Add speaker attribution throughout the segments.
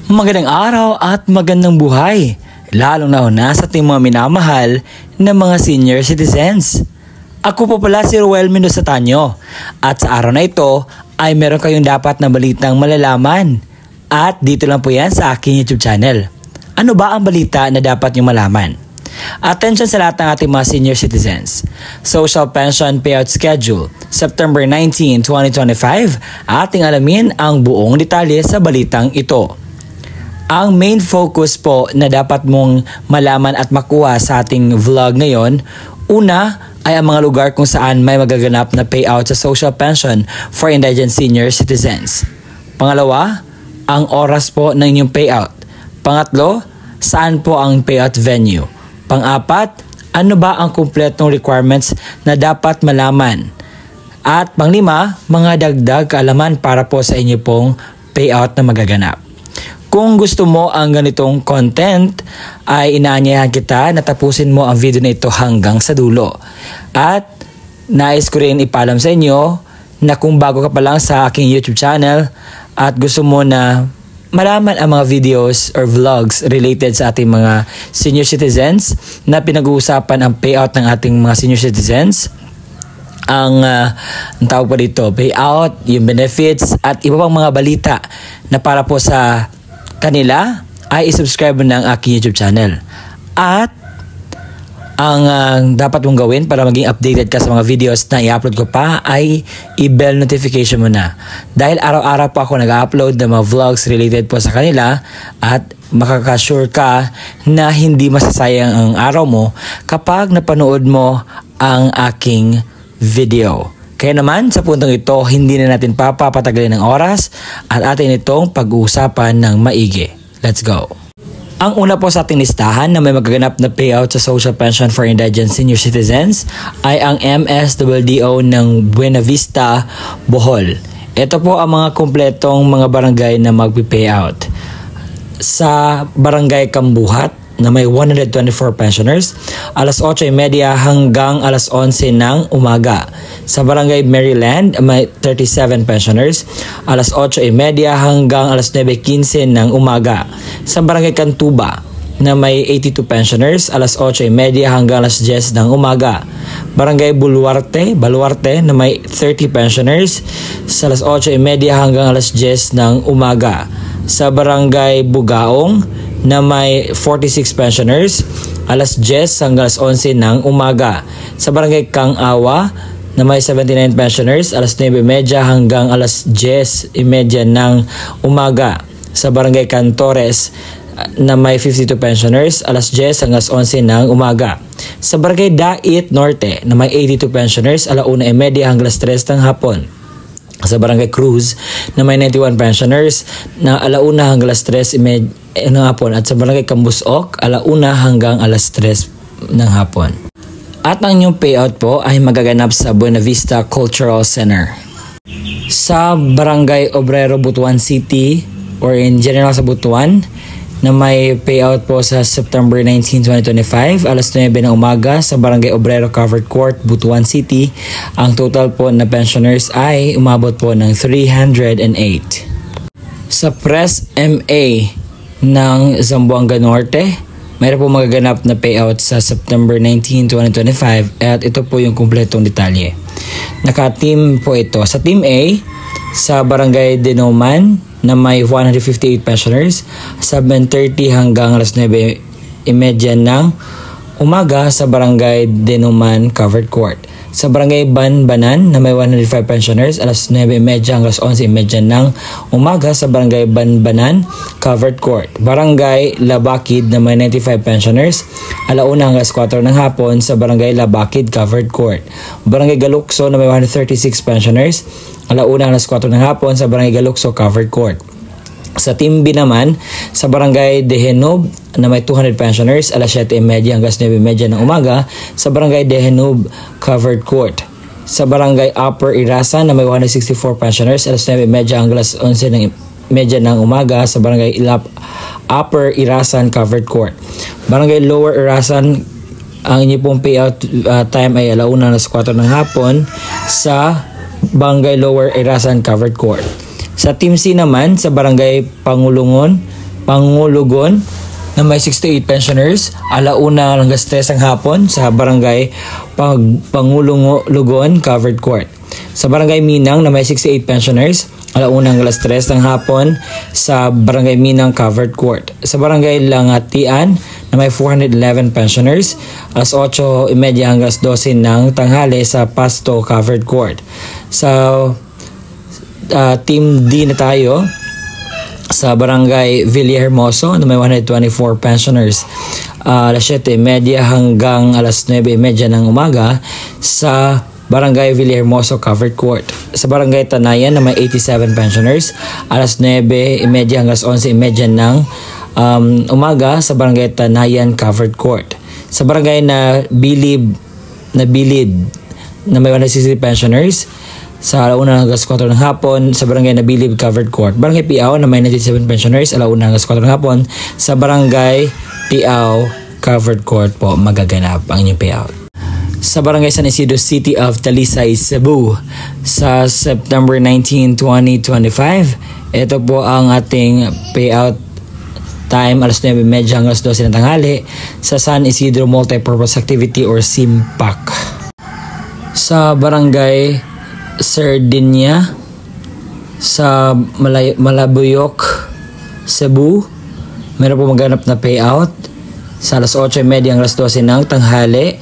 Speaker 1: Magandang araw at magandang buhay, lalong na sa ating mga minamahal na mga senior citizens. Ako po pala si Ruel Mendoza Tanyo at sa araw na ito ay meron kayong dapat na balitang malalaman. At dito lang po yan sa aking YouTube channel. Ano ba ang balita na dapat nyo malaman? Attention sa lahat ng ating mga senior citizens. Social Pension Payout Schedule, September 19, 2025, ating alamin ang buong detalye sa balitang ito. Ang main focus po na dapat mong malaman at makuha sa ating vlog ngayon, una ay ang mga lugar kung saan may magaganap na payout sa social pension for indigent senior citizens. Pangalawa, ang oras po ng inyong payout. Pangatlo, saan po ang payout venue. Pang-apat, ano ba ang kumpletong requirements na dapat malaman. At panglima, mga dagdag kaalaman para po sa inyo pong payout na magaganap. Kung gusto mo ang ganitong content, ay inaanyayahan kita na tapusin mo ang video na ito hanggang sa dulo. At nais ko rin ipaalam sa inyo na kung bago ka pa lang sa aking YouTube channel at gusto mo na malaman ang mga videos or vlogs related sa ating mga senior citizens na pinag-uusapan ang payout ng ating mga senior citizens, ang tawag pa dito, payout, yung benefits at iba pang mga balita na para po sa kanila ay isubscribe ng aking YouTube channel. At ang dapat mong gawin para maging updated ka sa mga videos na i-upload ko pa ay i-bell notification mo na. Dahil araw-araw po ako nag-upload ng mga vlogs related po sa kanila at makakasure ka na hindi masasayang ang araw mo kapag napanood mo ang aking video. Kaya naman sa puntong ito, hindi na natin papapatagalin ng oras at atin itong pag-uusapan ng maigi. Let's go! Ang una po sa ating listahan na may magaganap na payout sa social pension for indigent senior citizens ay ang MSWDO ng Buena Vista, Bohol. Ito po ang mga kumpletong mga barangay na magpi-payout. Sa Barangay Kambuhat na may 124 pensioners, alas 8:30 hanggang alas 11 ng umaga. Sa Barangay Maryland, may 37 pensioners, alas 8:30 hanggang alas 9:15 ng umaga. Sa Barangay Cantuba, na may 82 pensioners, alas 8:30 hanggang alas 10 ng umaga. Barangay Baluarte, na may 30 pensioners, sa alas 8:30 hanggang alas 10 ng umaga. Sa Barangay Bugaong, na may 46 pensioners, alas 10 hanggang alas 11 ng umaga. Sa Barangay Kang-awa, na may 79 pensioners, alas 9:30 hanggang alas 10:30 ng umaga. Sa Barangay Cantores, na may 52 pensioners, alas 10 hanggang alas 11 ng umaga. Sa Barangay Dait Norte, na may 82 pensioners, alas 1:30 hanggang alas 3 ng hapon. Sa Barangay Cruz, na may 91 pensioners, na alauna hanggang alas 3:30 ng hapon. At sa Barangay Kambusok, alauna hanggang alas 3 ng hapon. At ang inyong payout po ay magaganap sa Buena Vista Cultural Center. Sa Barangay Obrero, Butuan City, or in general sa Butuan, na may payout po sa September 19, 2025, alas 9 ng umaga sa Barangay Obrero Covered Court, Butuan City. Ang total po na pensioners ay umabot po ng 308. Sa Pres MA ng Zamboanga Norte, mayroon po magaganap na payout sa September 19, 2025 at ito po yung kumpletong detalye. Naka-team po ito. Sa Team A, sa Barangay Dinoman, na may 158 pensioners, 7:30 hanggang alas 9:30 ng umaga sa Barangay Dinoman Covered Court. Sa Barangay Banbanan, na may 105 pensioners, alas 9:30 hanggang alas 11:30 ng umaga sa Barangay Banbanan Covered Court. Barangay Labakid, na may 95 pensioners, alauna hanggang alas 4 ng hapon sa Barangay Labakid Covered Court. Barangay Galukso, na may 136 pensioners, alauna hanggang alas 4 ng hapon sa Barangay Galukso Covered Court. Sa Team B naman, sa Barangay Dehenub, na may 200 pensioners, alas 7:30 hanggang 9:30 ng umaga sa Barangay Dehenub Covered Court. Sa Barangay Upper Irasan, na may 164 pensioners, alas 9:30 hanggang alas 11:30 ng umaga sa Barangay Upper Irasan Covered Court. Barangay Lower Irasan, ang inyo pong payout time ay alauna alas 4 ng hapon sa Barangay Lower Irasan Covered Court. Sa Team C naman, sa Barangay Pangulungon, Pangulugon na may 68 pensioners, alauna hanggang 3 ng hapon sa barangay Pangulugon Covered Court. Sa barangay Minang na may 68 pensioners, alauna hanggang 3 ng hapon sa barangay Minang Covered Court. Sa barangay Langatian na may 411 pensioners, alas 8:30 hanggang 12 ng tanghali sa Pasto Covered Court. Sa Team D na tayo, sa barangay Villahermoso na may 124 pensioners, alas 7:30 hanggang alas 9:30 ng umaga sa barangay Villahermoso Covered Court. Sa barangay Tanayan na may 87 pensioners, alas 9:30 hanggang alas 11:30 ng umaga sa barangay Tanayan Covered Court. Sa barangay na Bilid na may 160 pensioners, sa alauna hanggang 4 ng hapon sa barangay na Bilib Covered Court. Barangay Piao na may 97 pensioners, alauna hanggang 4 ng hapon sa barangay Piao Covered Court po magaganap ang inyong payout. Sa barangay San Isidro City of Talisay, Cebu, sa September 19, 2025, ito po ang ating payout time, alas 9:30 hanggang alas 12 ng tanghali sa San Isidro Multipurpose Activity or SIMPAC. Sa barangay Sardinia sa Malabuyok, Cebu, meron po maganap na payout sa alas 8:30 hanggang alas 12 ng tanghali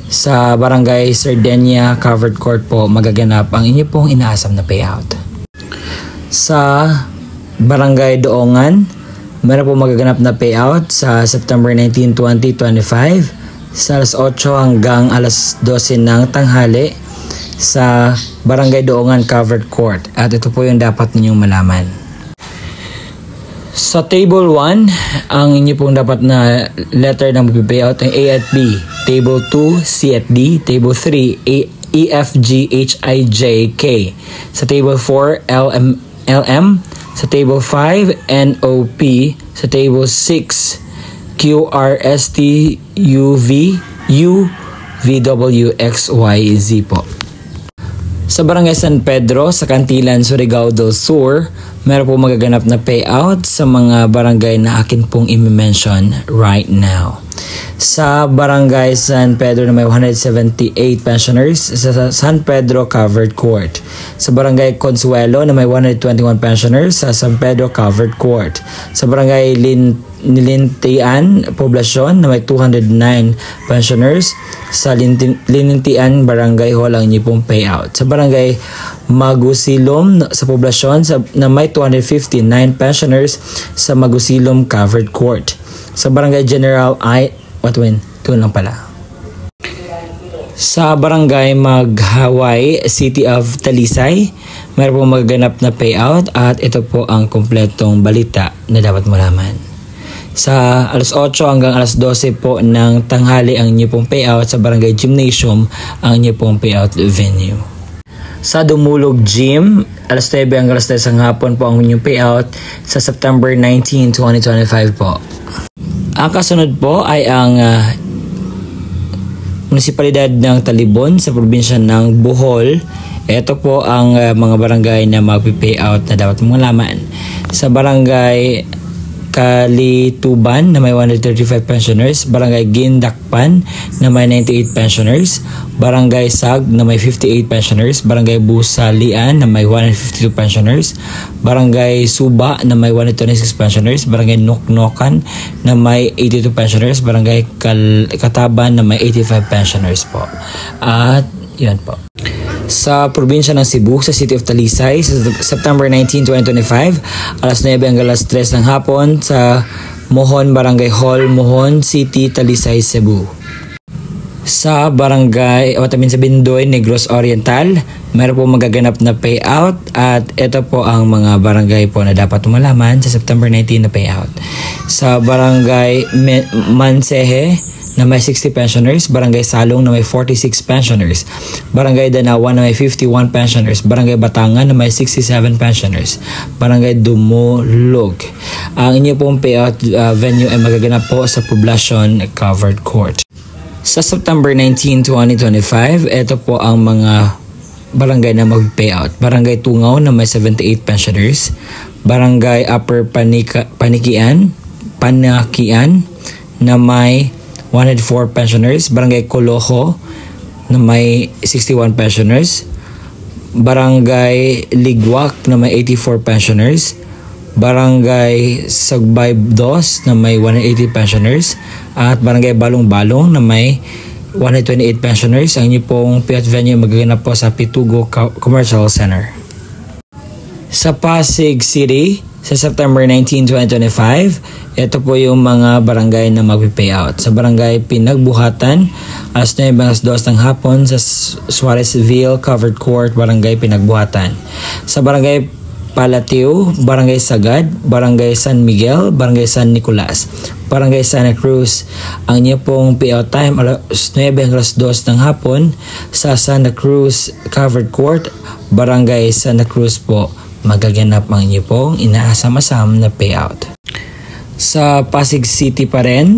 Speaker 1: sa barangay Sardinia Covered Court po magaganap ang inyo pong inaasam na payout. Sa barangay Doongan, meron po magaganap na payout sa September 19, 2025 sa alas 8 hanggang alas 12 ng tanghali sa barangay Doongan Covered Court. At ito po yung dapat ninyong malaman. Sa Table 1, ang inyo pong dapat na letter na mag-payout ay A at B. Table 2, C at D. Table 3, E, F, G, H, I, J, K. Sa Table 4, LM. Sa Table 5, N, O, P. Sa Table 6, Q, R, S, T, U, V, U, V, W, X, Y, Z po. Sa barangay San Pedro, sa Cantilan, Surigao del Sur, meron po magaganap na payout sa mga barangay na akin pong i-mention right now. Sa barangay San Pedro na may 178 pensioners sa San Pedro Covered Court. Sa barangay Consuelo na may 121 pensioners sa San Pedro Covered Court. Sa barangay Lilintian Poblasyon na may 209 pensioners sa Lilintian Barangay Hall ang inyo pong payout. Sa barangay Magusilom sa Poblasyon na may 259 pensioners sa Magusilom Covered Court. Sa barangay General doon lang pala. Sa barangay Maghaway, City of Talisay, mayroon po magaganap na payout at ito po ang kumpletong balita na dapat malaman. Sa alas 8 hanggang alas 12 po ng tanghali ang inyo pong payout sa barangay Gymnasium ang inyo pong payout venue. Sa Dumulog Gym, alas 9 hanggang alas 10 ng hapon po ang inyong payout sa September 19, 2025 po. Ang kasunod po ay ang munisipalidad ng Talibon sa probinsya ng Bohol. Ito po ang mga barangay na mag-payout na dapat mong malaman. Sa barangay Kalituban na may 135 pensioners, barangay Gindakpan na may 98 pensioners, barangay Sag na may 58 pensioners, barangay Busalian na may 152 pensioners, barangay Suba na may 126 pensioners, barangay Noknokan na may 82 pensioners, barangay Kataban na may 85 pensioners po. At yun po. Sa probinsya ng Cebu, sa City of Talisay, sa September 19, 2025, alas 9 hanggang alas 3 ng hapon sa Mohon Barangay Hall, Mohon City, Talisay, Cebu. Sa barangay sa Bindoy, Negros Oriental, meron po magaganap na payout at ito po ang mga barangay po na dapat malaman sa September 19 na payout. Sa barangay Mansehe na may 60 pensioners, barangay Salong na may 46 pensioners, barangay Danawan na may 51 pensioners, barangay Batangan na may 67 pensioners, barangay Dumulog. Ang inyo pong payout venue ay magaganap po sa Poblacion Covered Court. Sa September 19, 2025, ito po ang mga barangay na mag-payout. Barangay Tungaw na may 78 pensioners, Barangay Upper Panakian na may 104 pensioners, Barangay Colojo na may 61 pensioners, Barangay Ligwak na may 84 pensioners, Barangay Sagbay 2 na may 180 pensioners, at Barangay Balong-Balong na may 128 pensioners. Ang inyo pong payout venue magaganap po sa Pitugo Commercial Center. Sa Pasig City, sa September 19, 2025, ito po yung mga barangay na magpipayout. Sa Barangay Pinagbuhatan, alas 9 hanggang 2 ng hapon. Sa Suarezville Covered Court, Barangay Pinagbuhatan. Sa Barangay Palatio, Barangay Sagad, Barangay San Miguel, Barangay San Nicolas, Barangay Santa Cruz. Ang inyo pong payout time, alas 9 hanggang 2 ng hapon. Sa Santa Cruz Covered Court, Barangay Santa Cruz po, magaganap ang inyo pong inaasam-asam na payout. Sa Pasig City pa rin,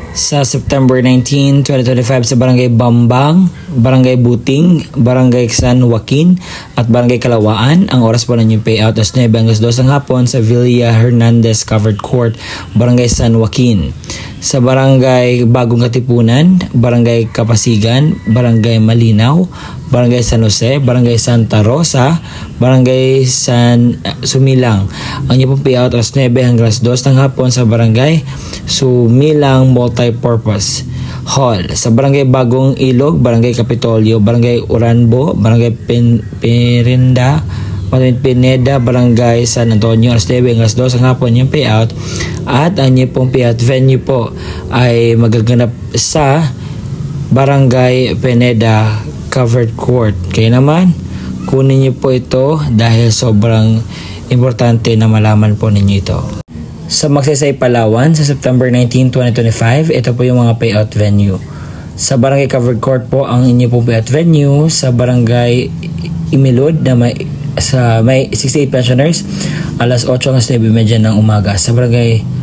Speaker 1: sa September 19, 2025, sa Barangay Bambang, Barangay Buting, Barangay San Joaquin, at Barangay Kalawaan, ang oras po ng inyong payout as 9 hanggang 2 ng hapon. Sa Villa Hernandez Covered Court, Barangay San Joaquin. Sa Barangay Bagong Katipunan, Barangay Kapasigan, Barangay Malinaw, Barangay San Jose, Barangay Santa Rosa, Barangay San Sumilang. Ang inyo pong payout as 9 hanggang 2 ng hapon sa Barangay Sumilang Multipurpose Hall. Sa Barangay Bagong Ilog, Barangay Kapitolyo, Barangay Uranbo, Barangay Pineda, Barangay San Antonio, alas 9 hanggang 2 ng hapon yung payout. At ang inyo pong payout venue po ay magaganap sa Barangay Pineda Covered Court. Kaya naman, kunin niyo po ito dahil sobrang importante na malaman po ninyo ito. Sa Magsaysay, Palawan, sa September 19, 2025, ito po yung mga payout venue. Sa Barangay Covered Court po ang inyo pong payout venue. Sa Barangay Imilod na may 68 pensioners, alas 8 hanggang 9:30 ng umaga. Sa Barangay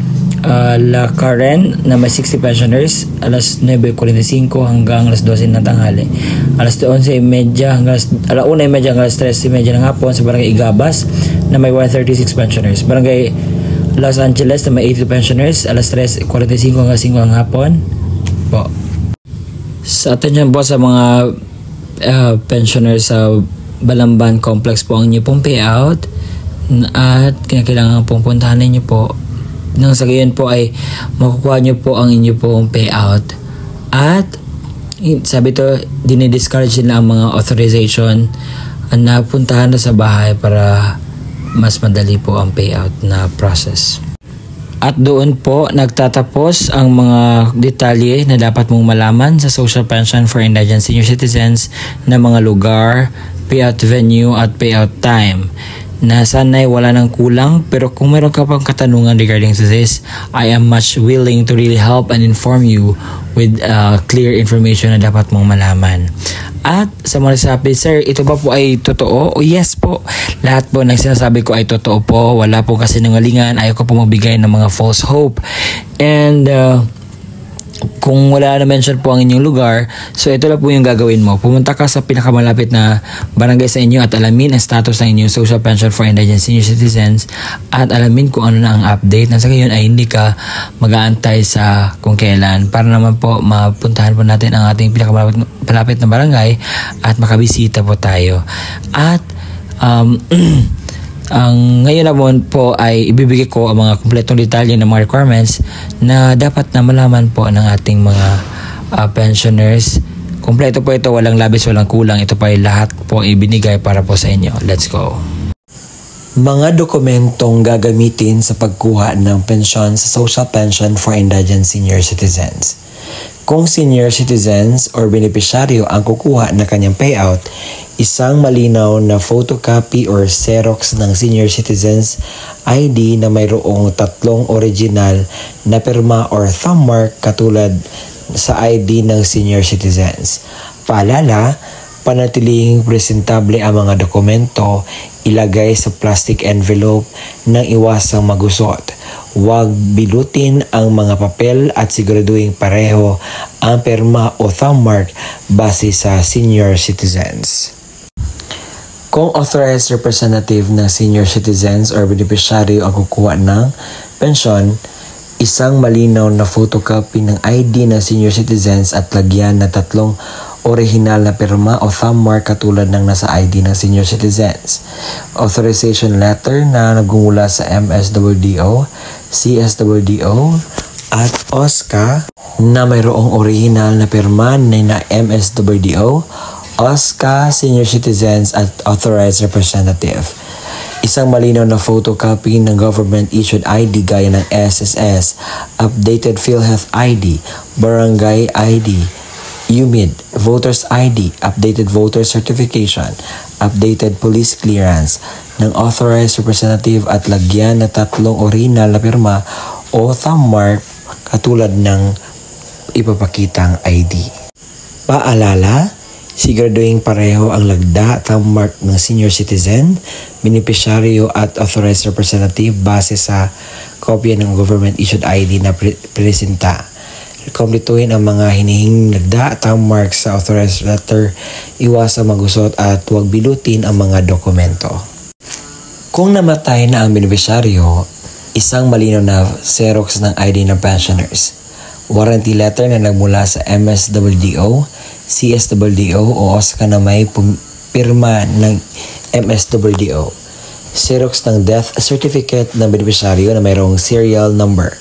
Speaker 1: La Karen na may 60 pensioners, alas 9:45 hanggang alas 12 ng tanghali. Alas 11:30 hanggang alas 1:30 hanggang alas 3:30 ng hapon sa Barangay Igabas na may 136 pensioners. Barangay Los Angeles na may 80 pensioners, alas 3:45 hanggang 5 ng hapon po. Sa atensyon po sa mga pensioners sa Balamban Complex po ang inyo pong payout, at kailangan pong puntahan ninyo po. Nang sa gayon po ay makukuha nyo po ang inyo pong payout. At sabi to, dinidiscourage nila ang mga authorization na puntahan na sa bahay para mas madali po ang payout na process. At doon po nagtatapos ang mga detalye na dapat mong malaman sa Social Pension for Indigent Senior Citizens na mga lugar, payout venue at payout time. Na sana'y wala nang kulang, pero kung meron ka pang katanungan regarding to this, I am much willing to really help and inform you with clear information na dapat mong malaman. At sa mga nagsasabi, sir, ito ba po ay totoo? O yes po, lahat po ng sinasabi ko ay totoo po. Wala po kasi nangalingan, ayaw ko po magbigay ng mga false hope. And kung wala na mention po ang inyong lugar, so ito lang po yung gagawin mo. Pumunta ka sa pinakamalapit na barangay sa inyo at alamin ang status ng inyong Social Pension for Indigent Senior Citizens at alamin kung ano na ang update. Nang sa gayon ay hindi ka mag-aantay sa kung kailan, para naman po mapuntahan po natin ang ating pinakamalapit na barangay at makabisita po tayo. At ang ngayon naman po ay ibibigay ko ang mga kumpletong detalye ng mga requirements na dapat na malaman po ng ating mga pensioners. Kumpleto po ito, walang labis, walang kulang. Ito pa ay lahat po ibinigay para po sa inyo. Let's go. Mga dokumentong gagamitin sa pagkuha ng pensyon sa Social Pension for Indigent Senior Citizens. Kung senior citizens or beneficiaryo ang kukuha ng kanyang payout, isang malinaw na photocopy or Xerox ng senior citizens ID na mayroong 3 original na pirma or thumb mark katulad sa ID ng senior citizens. Paalala, panatiling presentable ang mga dokumento, ilagay sa plastic envelope nang iwasang magusot. Huwag bilutin ang mga papel at siguraduhin pareho ang pirma o thumb mark base sa senior citizens. Kung authorized representative ng senior citizens or beneficiary ang kukuha ng pensyon, isang malinaw na photocopy ng ID ng senior citizens at lagyan na 3 orihinal na pirma o thumb mark katulad ng nasa ID ng senior citizens. Authorization letter na nagmumula sa MSWDO, CSWDO at OSCA na mayroong orihinal na pirma na MSWDO, OSCA, senior citizens at authorized representative. Isang malinaw na photocopy ng government-issued ID gaya ng SSS, updated PhilHealth ID, Barangay ID, UMID, Voters ID, updated voter certification, updated police clearance ng authorized representative at lagyan na 3 original na pirma o thumb mark katulad ng ipapakitang ID. Paalala, siguraduhin pareho ang lagda at thumb mark ng senior citizen, beneficiaryo at authorized representative base sa kopya ng government-issued ID na presenta. Komplituhin ang mga hinihinging lagda at thumb mark sa authorized letter, iwasang magusot at huwag bilutin ang mga dokumento. Kung namatay na ang beneficiaryo, isang malinaw na Xerox ng ID ng pensioners. Warranty letter na nagmula sa MSWDO, CSWDO o OSCA na may pirma ng MSWDO. Xerox ng death certificate ng beneficiaryo na mayroong serial number.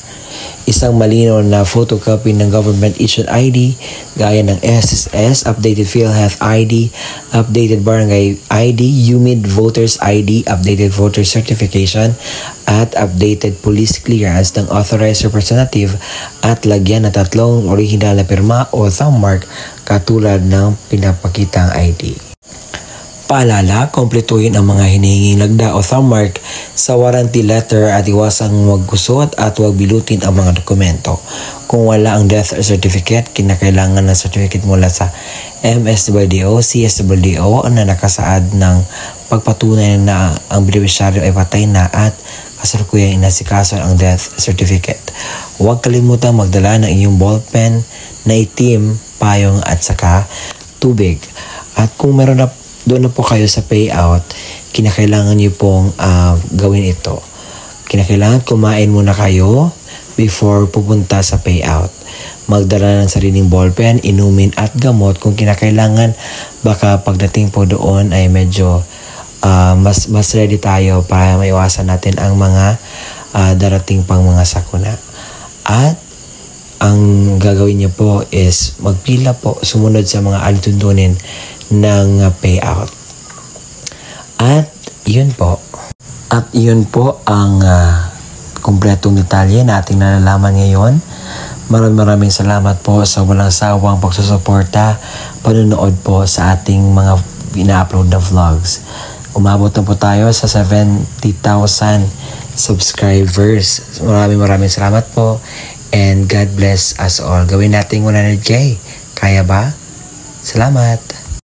Speaker 1: Isang malinaw na photocopy ng government-issued ID gaya ng SSS, updated PhilHealth ID, updated Barangay ID, UMID Voters ID, updated voter certification, at updated police clearance ng authorized representative at lagyan na 3 original na pirma o thumb mark katulad ng pinapakitang ID. Paalala, kompletuhin ang mga hinihinging lagda o thumb mark sa warranty letter at iwasang maggusot at huwag bilutin ang mga dokumento. Kung wala ang death certificate, kinakailangan ng certificate mula sa MSWDO, CSWDO na nakasaad ng pagpatunay na ang beneficiaryo ay patay na at kasalukuyang inasikaso ang death certificate. Huwag kalimutang magdala ng iyong ballpen na itim, payong at saka tubig. At kung meron na doon na po kayo sa payout, kinakailangan niyo pong gawin ito. Kinakailangan kumain muna kayo before pupunta sa payout. Magdala ng sariling ballpen, inumin at gamot kung kinakailangan. Baka pagdating po doon ay medyo mas ready tayo para maiwasan natin ang mga darating pang mga sakuna. At ang gagawin niyo po is magpila po, sumunod sa mga alituntunin ng payout. At yun po. At yun po ang kumpletong detalye na ating nalalaman ngayon. Maraming salamat po sa walang sawang pagsusuporta, panonood po sa ating mga ina-upload na vlogs. Umabot na po tayo sa 70,000 subscribers. Maraming salamat po and God bless us all. Gawin natin 100K. Kaya ba? Salamat!